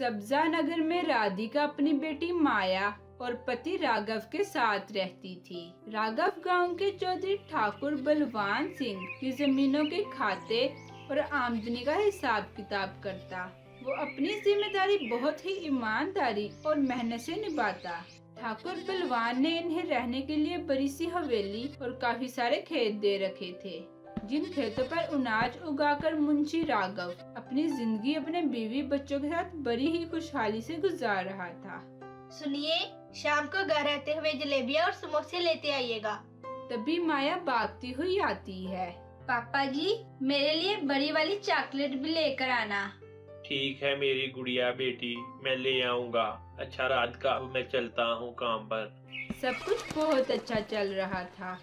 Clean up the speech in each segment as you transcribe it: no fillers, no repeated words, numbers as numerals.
सब्जा नगर में राधिका अपनी बेटी माया और पति राघव के साथ रहती थी। राघव गांव के चौधरी ठाकुर बलवान सिंह की जमीनों के खाते और आमदनी का हिसाब किताब करता। वो अपनी जिम्मेदारी बहुत ही ईमानदारी और मेहनत से निभाता। ठाकुर बलवान ने इन्हें रहने के लिए बड़ी सी हवेली और काफी सारे खेत दे रखे थे, जिन खेतों पर अनाज उगाकर मुंशी राघव अपनी जिंदगी अपने बीवी बच्चों के साथ बड़ी ही खुशहाली से गुजार रहा था। सुनिए, शाम को घर आते हुए जलेबियाँ और समोसे लेते आइएगा। तभी माया भागती हुई आती है। पापा जी, मेरे लिए बड़ी वाली चॉकलेट भी लेकर आना। ठीक है मेरी गुड़िया बेटी, मैं ले आऊंगा। अच्छा राधिका, अब मैं चलता हूँ काम पर। सब कुछ बहुत अच्छा चल रहा था।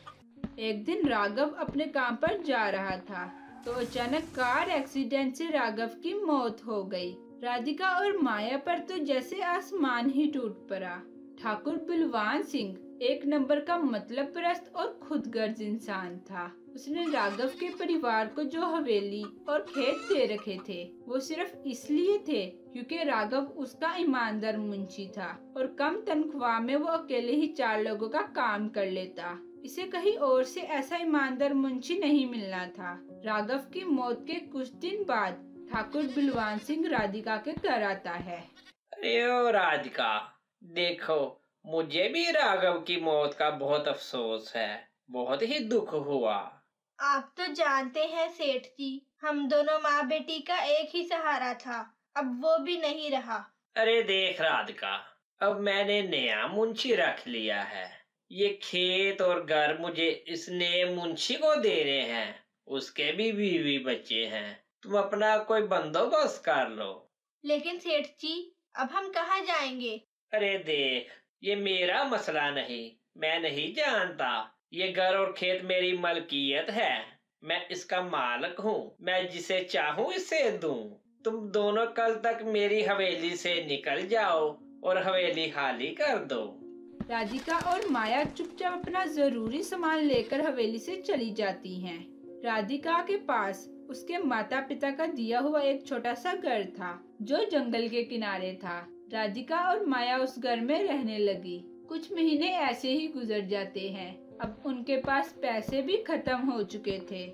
एक दिन राघव अपने काम पर जा रहा था तो अचानक कार एक्सीडेंट से राघव की मौत हो गई। राधिका और माया पर तो जैसे आसमान ही टूट पड़ा। ठाकुर बलवान सिंह एक नंबर का मतलब परस्त और खुदगर्ज इंसान था। उसने राघव के परिवार को जो हवेली और खेत दे रखे थे वो सिर्फ इसलिए थे क्योंकि राघव उसका ईमानदार मुंशी था और कम तनख्वाह में वो अकेले ही 4 लोगों का काम कर लेता। इसे कहीं और से ऐसा ईमानदार मुंशी नहीं मिलना था। राघव की मौत के कुछ दिन बाद ठाकुर बलवान सिंह राधिका के घर आता है। अरे ओ राधिका, देखो मुझे भी राघव की मौत का बहुत अफसोस है, बहुत ही दुख हुआ। आप तो जानते हैं सेठ जी, हम दोनों माँ बेटी का एक ही सहारा था, अब वो भी नहीं रहा। अरे देख राधिका, अब मैंने नया मुंशी रख लिया है। ये खेत और घर मुझे इस नए मुंशी को दे रहे हैं, उसके भी बीवी बच्चे हैं। तुम अपना कोई बंदोबस्त कर लो। लेकिन सेठ जी, अब हम कहाँ जाएंगे? अरे देख, ये मेरा मसला नहीं, मैं नहीं जानता। ये घर और खेत मेरी मलकियत है, मैं इसका मालिक हूँ। मैं जिसे चाहूँ इसे दूँ। तुम दोनों कल तक मेरी हवेली से निकल जाओ और हवेली खाली कर दो। राधिका और माया चुपचाप अपना जरूरी सामान लेकर हवेली से चली जाती हैं। राधिका के पास उसके माता पिता का दिया हुआ एक छोटा सा घर था जो जंगल के किनारे था। राधिका और माया उस घर में रहने लगी। कुछ महीने ऐसे ही गुजर जाते हैं। अब उनके पास पैसे भी खत्म हो चुके थे।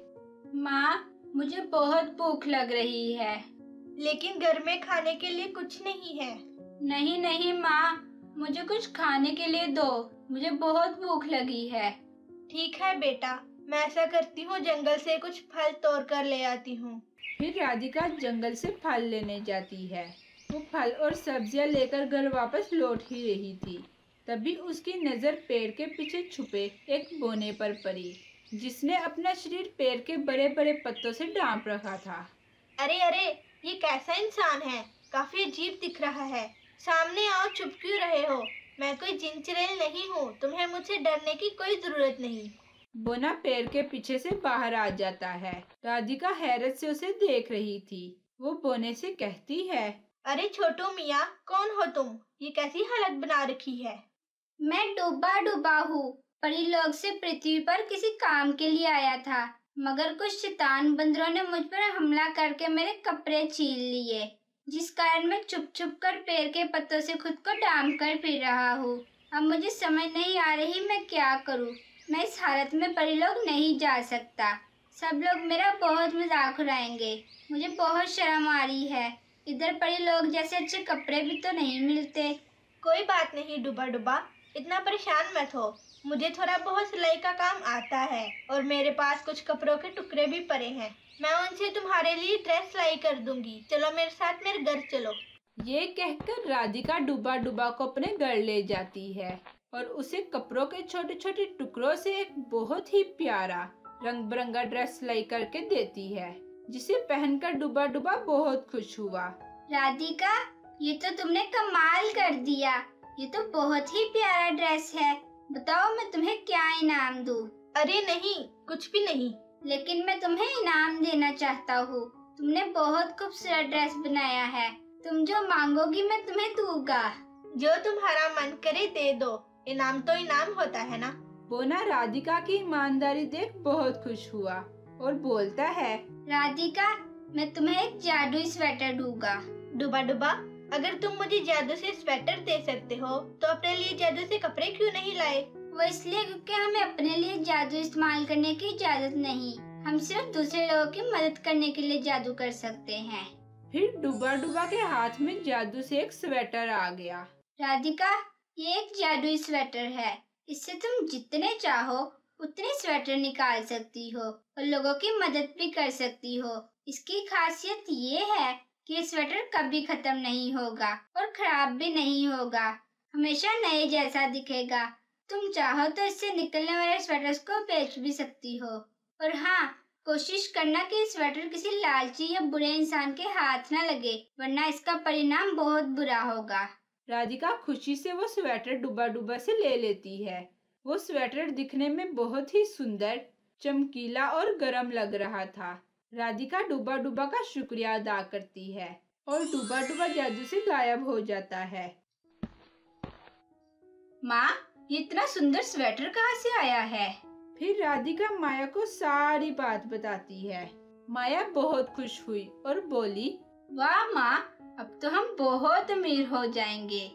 माँ, मुझे बहुत भूख लग रही है। लेकिन घर में खाने के लिए कुछ नहीं है। नहीं नहीं माँ, मुझे कुछ खाने के लिए दो, मुझे बहुत भूख लगी है। ठीक है बेटा, मैं ऐसा करती हूँ, जंगल से कुछ फल तोड़ कर ले आती हूँ। फिर राधिका जंगल से फल लेने जाती है। वो फल और सब्जियां लेकर घर वापस लौट ही रही थी। तभी उसकी नजर पेड़ के पीछे छुपे एक बोने पर पड़ी, जिसने अपना शरीर पेड़ के बड़े बड़े पत्तों से ढांप रखा था। अरे अरे, ये कैसा इंसान है? काफी अजीब दिख रहा है। सामने आओ, चुप क्यों रहे हो? मैं कोई जिन चुड़ैल नहीं हूँ, तुम्हें मुझसे डरने की कोई जरूरत नहीं। बोना पेड़ के पीछे से बाहर आ जाता है। राधिका हैरत से उसे देख रही थी। वो बोने से कहती है, अरे छोटू मियाँ, कौन हो तुम? ये कैसी हालत बना रखी है? मैं डूबा डूबा हूँ। परी लोग से पृथ्वी पर किसी काम के लिए आया था, मगर कुछ शैतान बंदरों ने मुझ पर हमला करके मेरे कपड़े छीन लिए, जिस कारण मैं चुप चुप कर पेड़ के पत्तों से खुद को ढांप कर फिर रहा हूँ। अब मुझे समझ नहीं आ रही मैं क्या करूँ। मैं इस हालत में परी लोग नहीं जा सकता। सब लोग मेरा बहुत मजाक उड़ाएंगे। मुझे बहुत शर्म आ रही है। इधर परी लोग जैसे अच्छे कपड़े भी तो नहीं मिलते। कोई बात नहीं डुबा डुबा, इतना परेशान मत हो। मुझे थोड़ा बहुत सिलाई का काम आता है और मेरे पास कुछ कपड़ों के टुकड़े भी पड़े हैं। मैं उनसे तुम्हारे लिए ड्रेस सिलाई कर दूंगी। चलो मेरे साथ, मेरे घर चलो। ये कहकर राधिका डुबा डुबा को अपने घर ले जाती है और उसे कपड़ों के छोटे छोटे टुकड़ों से एक बहुत ही प्यारा रंग बिरंगा ड्रेस सिलाई करके देती है, जिसे पहनकर डुबा डुबा बहुत खुश हुआ। राधिका, ये तो तुमने कमाल कर दिया। ये तो बहुत ही प्यारा ड्रेस है। बताओ मैं तुम्हें क्या इनाम दूँ? अरे नहीं, कुछ भी नहीं। लेकिन मैं तुम्हें इनाम देना चाहता हूँ। तुमने बहुत खूबसूरत ड्रेस बनाया है। तुम जो मांगोगी मैं तुम्हें दूंगा। जो तुम्हारा मन करे दे दो। इनाम तो इनाम होता है ना। बोना राधिका की ईमानदारी देख बहुत खुश हुआ और बोलता है, राधिका, मैं तुम्हें एक जादुई स्वेटर दूंगा। डुबा डुबा, अगर तुम मुझे जादू से स्वेटर दे सकते हो तो अपने लिए जादू से कपड़े क्यों नहीं लाए? वो इसलिए क्योंकि हमें अपने लिए जादू इस्तेमाल करने की इजाजत नहीं। हम सिर्फ दूसरे लोगों की मदद करने के लिए जादू कर सकते हैं। फिर डूबा डूबा के हाथ में जादू से एक स्वेटर आ गया। राधिका, ये एक जादुई स्वेटर है। इससे तुम जितने चाहो उतने स्वेटर निकाल सकती हो और लोगों की मदद भी कर सकती हो। इसकी खासियत ये है कि ये स्वेटर कभी खत्म नहीं होगा और खराब भी नहीं होगा, हमेशा नए जैसा दिखेगा। तुम चाहो तो इससे निकलने वाले स्वेटर्स को बेच भी सकती हो। और हाँ, कोशिश करना कि स्वेटर किसी लालची या बुरे इंसान के हाथ न लगे, वरना इसका परिणाम बहुत बुरा होगा। राधिका खुशी से वो स्वेटर डूबा डूबा से ले लेती है। वो स्वेटर दिखने में बहुत ही सुंदर, चमकीला और गर्म लग रहा था। राधिका डूबा डूबा का शुक्रिया अदा करती है और डूबा डूबा जादू से गायब हो जाता है। माँ, ये इतना सुंदर स्वेटर कहाँ से आया है? फिर राधिका माया को सारी बात बताती है। माया बहुत खुश हुई और बोली, वाह माँ, अब तो हम बहुत अमीर हो जाएंगे।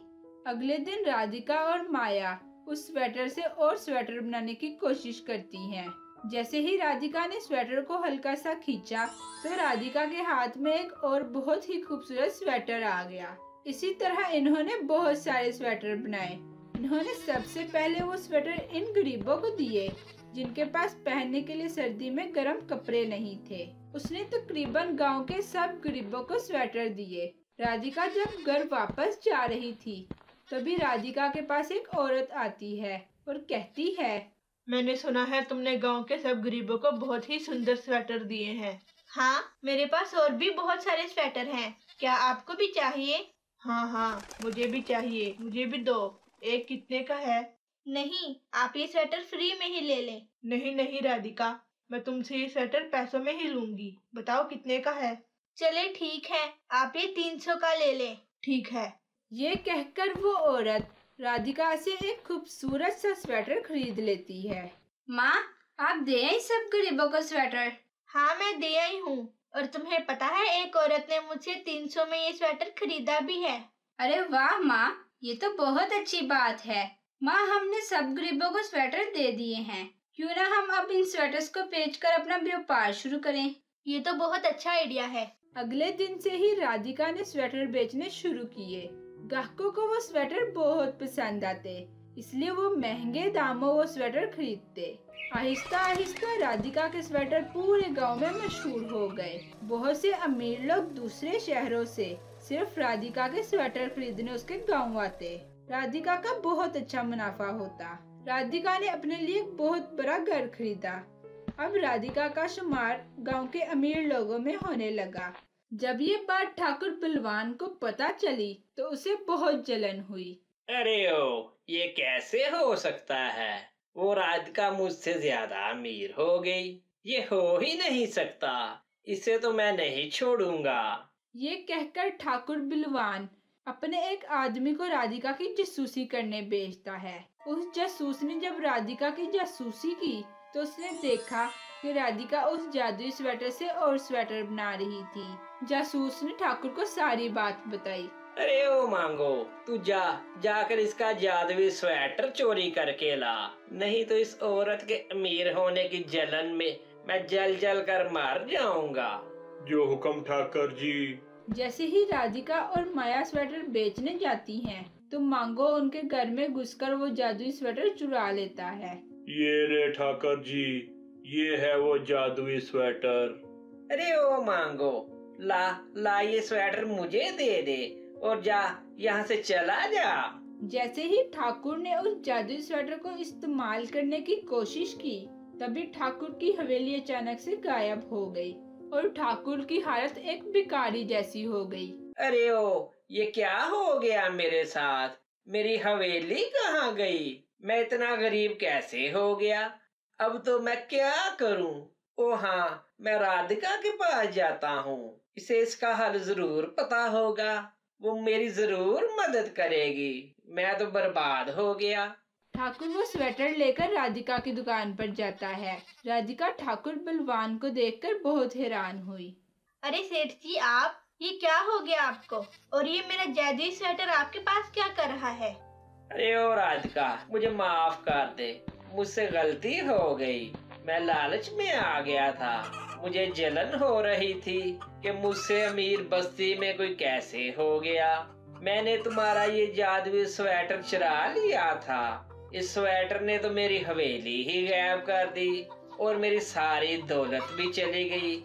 अगले दिन राधिका और माया उस स्वेटर से और स्वेटर बनाने की कोशिश करती हैं। जैसे ही राधिका ने स्वेटर को हल्का सा खींचा तो राधिका के हाथ में एक और बहुत ही खूबसूरत स्वेटर आ गया। इसी तरह इन्होंने बहुत सारे स्वेटर बनाए। इन्होंने सबसे पहले वो स्वेटर इन गरीबों को दिए जिनके पास पहनने के लिए सर्दी में गर्म कपड़े नहीं थे। उसने तकरीबन गांव के सब गरीबों को स्वेटर दिए। राधिका जब घर वापस जा रही थी तभी राधिका के पास एक औरत आती है और कहती है, मैंने सुना है तुमने गांव के सब गरीबों को बहुत ही सुंदर स्वेटर दिए हैं। हाँ, मेरे पास और भी बहुत सारे स्वेटर हैं। क्या आपको भी चाहिए? हाँ, मुझे भी चाहिए, मुझे भी दो। एक कितने का है? नहीं, आप ये स्वेटर फ्री में ही ले लें। नहीं राधिका, मैं तुमसे ये स्वेटर पैसों में ही लूंगी। बताओ कितने का है? चले ठीक है, आप ये 300 का ले लें। ठीक है। ये कहकर वो औरत राधिका से एक खूबसूरत सा स्वेटर खरीद लेती है। माँ, आप दे आई सब गरीबों को स्वेटर? हाँ, मैं दे आई हूँ। और तुम्हें पता है एक औरत ने मुझसे 300 में ये स्वेटर खरीदा भी है। अरे वाह माँ, ये तो बहुत अच्छी बात है। माँ, हमने सब गरीबों को स्वेटर दे दिए हैं। क्यों ना हम अब इन स्वेटर्स को बेचकर अपना व्यापार शुरू करें। ये तो बहुत अच्छा आइडिया है। अगले दिन से ही राधिका ने स्वेटर बेचने शुरू किए। ग्राहकों को वो स्वेटर बहुत पसंद आते, इसलिए वो महंगे दामों वो स्वेटर खरीदते। आहिस्ता आहिस्ता राधिका के स्वेटर पूरे गांव में मशहूर हो गए। बहुत से अमीर लोग दूसरे शहरों से सिर्फ राधिका के स्वेटर खरीदने उसके गांव आते। राधिका का बहुत अच्छा मुनाफा होता। राधिका ने अपने लिए एक बहुत बड़ा घर खरीदा। अब राधिका का शुमार गांव के अमीर लोगों में होने लगा। जब ये बात ठाकुर बलवान को पता चली तो उसे बहुत जलन हुई। अरे ओ, ये कैसे हो सकता है? वो राधिका मुझसे ज्यादा अमीर हो गई। ये हो ही नहीं सकता। इसे तो मैं नहीं छोड़ूंगा। ये कहकर ठाकुर बलवान अपने एक आदमी को राधिका की जासूसी करने भेजता है। उस जासूस ने जब राधिका की जासूसी की तो उसने देखा कि राधिका उस जादुई स्वेटर से और स्वेटर बना रही थी। जासूस ने ठाकुर को सारी बात बताई। अरे ओ मांगो, तू जाकर इसका जादुई स्वेटर चोरी करके ला, नहीं तो इस औरत के अमीर होने की जलन में मैं जल कर मर जाऊंगा। जो हुक्म ठाकर जी। जैसे ही राधिका और माया स्वेटर बेचने जाती हैं, तो मांगो उनके घर में घुसकर वो जादुई स्वेटर चुरा लेता है। ये ले ठाकर जी, ये है वो जादुई स्वेटर। अरे ओ मांगो, ला ये स्वेटर मुझे दे दे और जा यहाँ से चला जा। जैसे ही ठाकुर ने उस जादुई स्वेटर को इस्तेमाल करने की कोशिश की, तभी ठाकुर की हवेली अचानक से गायब हो गई और ठाकुर की हालत एक भिखारी जैसी हो गई। अरे ओ, ये क्या हो गया मेरे साथ? मेरी हवेली कहाँ गई? मैं इतना गरीब कैसे हो गया? अब तो मैं क्या करूं? ओ हाँ, मैं राधिका के पास जाता हूँ। इसे इसका हल जरूर पता होगा। वो मेरी जरूर मदद करेगी। मैं तो बर्बाद हो गया। ठाकुर वो स्वेटर लेकर राधिका की दुकान पर जाता है। राधिका ठाकुर बलवान को देखकर बहुत हैरान हुई। अरे सेठ जी, आप ये क्या हो गया आपको? और ये मेरा जादुई स्वेटर आपके पास क्या कर रहा है? अरे ओ राधिका, मुझे माफ कर दे, मुझसे गलती हो गई। मैं लालच में आ गया था। मुझे जलन हो रही थी कि मुझसे अमीर बस्ती में कोई कैसे हो गया। मैंने तुम्हारा ये जादुई स्वेटर चुरा लिया था। इस स्वेटर ने तो मेरी हवेली ही गायब कर दी और मेरी सारी दौलत भी चली गई।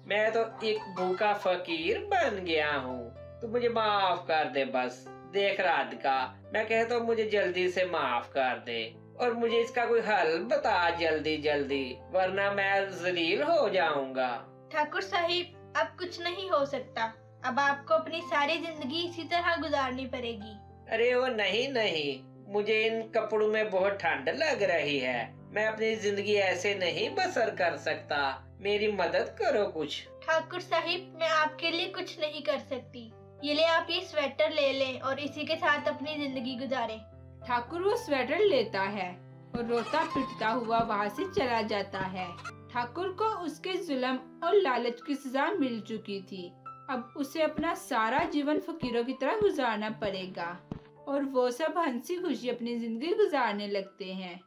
मैं तो एक भूखा फकीर बन गया हूँ। तो मुझे माफ कर दे बस। देख राधिका, मैं कहता हूँ मुझे जल्दी से माफ कर दे और मुझे इसका कोई हल बता जल्दी जल्दी, वरना मैं जलील हो जाऊंगा। ठाकुर साहिब, अब कुछ नहीं हो सकता। अब आपको अपनी सारी जिंदगी इसी तरह गुजारनी पड़ेगी। अरे वो नहीं नहीं, मुझे इन कपड़ों में बहुत ठंड लग रही है। मैं अपनी जिंदगी ऐसे नहीं बसर कर सकता। मेरी मदद करो कुछ। ठाकुर साहिब, मैं आपके लिए कुछ नहीं कर सकती। ये ले, आप ये स्वेटर ले लें और इसी के साथ अपनी जिंदगी गुजारें। ठाकुर वो स्वेटर लेता है और रोता पिटता हुआ वहाँ से चला जाता है। ठाकुर को उसके जुल्म और लालच की सजा मिल चुकी थी। अब उसे अपना सारा जीवन फकीरों की तरह गुजारना पड़ेगा और वो सब हंसी खुशी अपनी जिंदगी गुजारने लगते हैं।